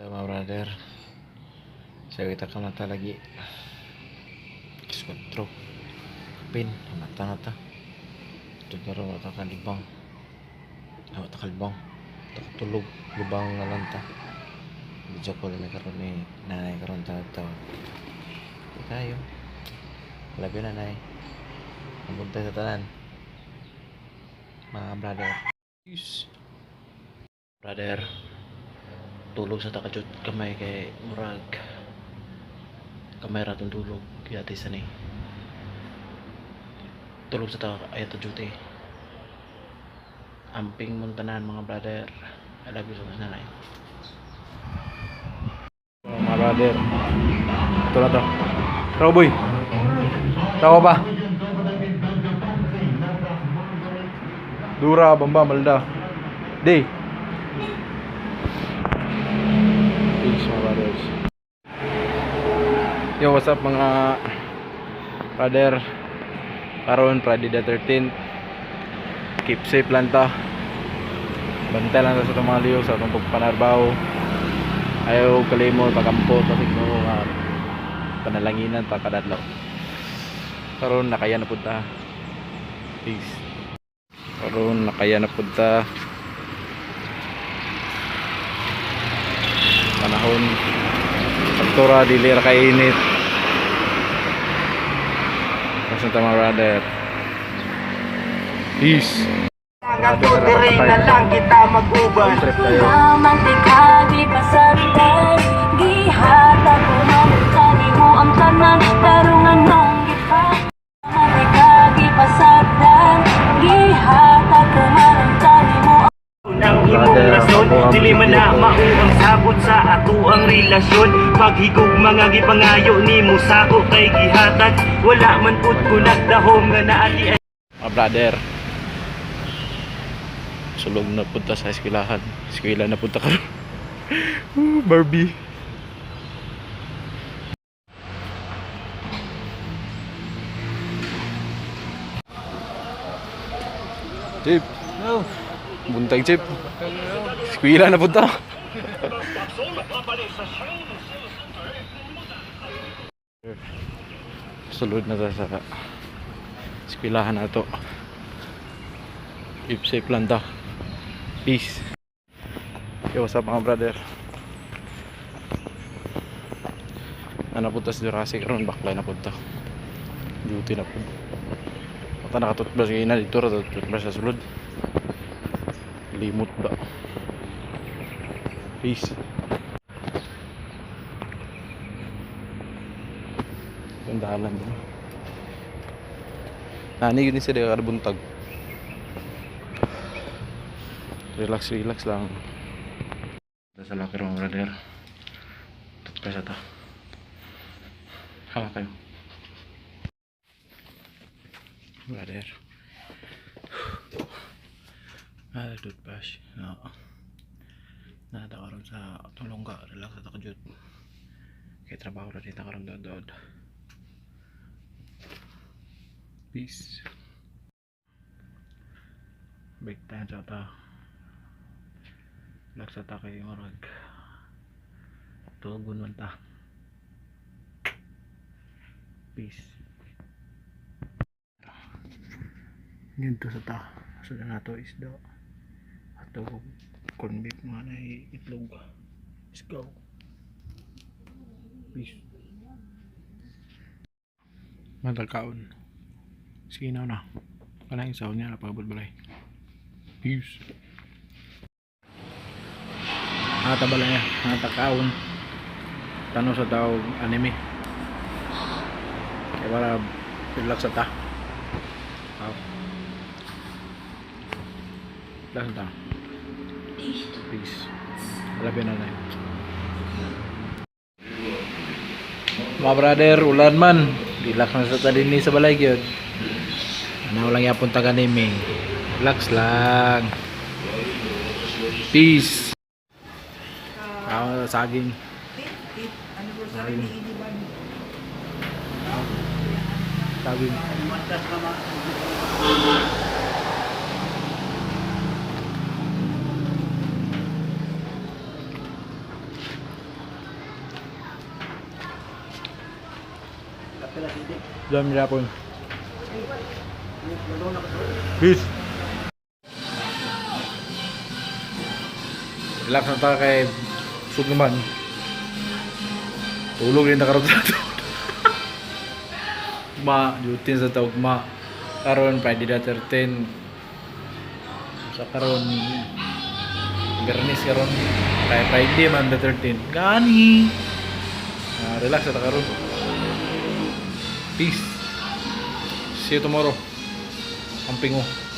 Tama brother, saya kita ka mata lagi. Skotro, kapin, mata nata. Tugaro mata kalibang, mata kalibang, tulog, lubang na lang ta. Medyo ko lang karon ni nanay karon ta. Tayo, labi nanay. Pumunta sa tanan, mga brother. Yes. Brother, tulog sa takajud kamay kay murag kamay ratong tulog kaya ati sanay tulog sa ta ayato duty amping muntanan mga brother. I love you so much nanay. Mga brother, ito na to Roboy, tao ba Dura Bamba Malda Day. Peace mga brothers. Yo, what's up mga brother? Karon Friday the 13th. Keep safe lang ta. Bantay lang ta sa mga liyo sa itong pagpanarbaho. Ayaw kalimot pakampo tapos mo panalanginan ta kadadlaw. Karon nakaya na pud ta. Peace. Karon nakaya na pud ta. Panahon pagtura dilir kainit. Kasi tama brother. Peace. Hanggang diri na lang kita mag-uban. Mantika di pasarday, gihata ko mamutani mo ang tanan, pero nganong gipa. Mantika di pasarday, gihata ko mamutani mo. Nang imong rason, dili man na mauang sabot sa ato ang relasyon. Paghigog mga gipangayo nimo sako kay gihatag, wala man pud ko nagdahom nga naati. Brother, sulog na punta sa eskwelahan. Eskwela na punta karon. Barbie. Chip. No. Buntag chip. Eskwela na punta. Sulod na sa eskwelahan na to. Keep safe lang ta. Peace. Yo, what's up mga brother? Napunta si Jurassic ron, baklay na punta. Duty na punta. Mata nakatutbas kayo na dito, tutbas sa sulod. Limot ba? Peace. Kandalan din. Nani gini sila kada buntag. Relax lang. Sa locker mga brother. Tutbas ata. Hala kayo. Brother. Tutbas. No. Nada karon sa tulongga. Relax ata kajud. Kay trabaho na dito karon dood. Peace. Big time sa ata. Laksata kay marag tugon man ta. Peace. Ganito sa ta sudah nato isda ato corn beef mga na itlog. Let's go. Peace. Matagkaon sinaw na panay isaw niya napabot balay. Peace. Tabala niya, natakaon tanong sa tao anime kaya para relax sa ta relax sa ta. Peace. Alabi na yun mga brother, ulan man relax na sa ta din sa balay yun. Ano lang yapon taga anime, relax lang. Peace. Saging. Saging. Jam yapon. Peace. Relax na tayo kay Sud naman. Tulog rin na karoon sa ito. Ma, duty sa tawag ma. Karon Friday the 13. Sa karon Bernis karon. Kaya Friday man the 13. Gani. Relax na karon. Peace. See you tomorrow. Ampingo.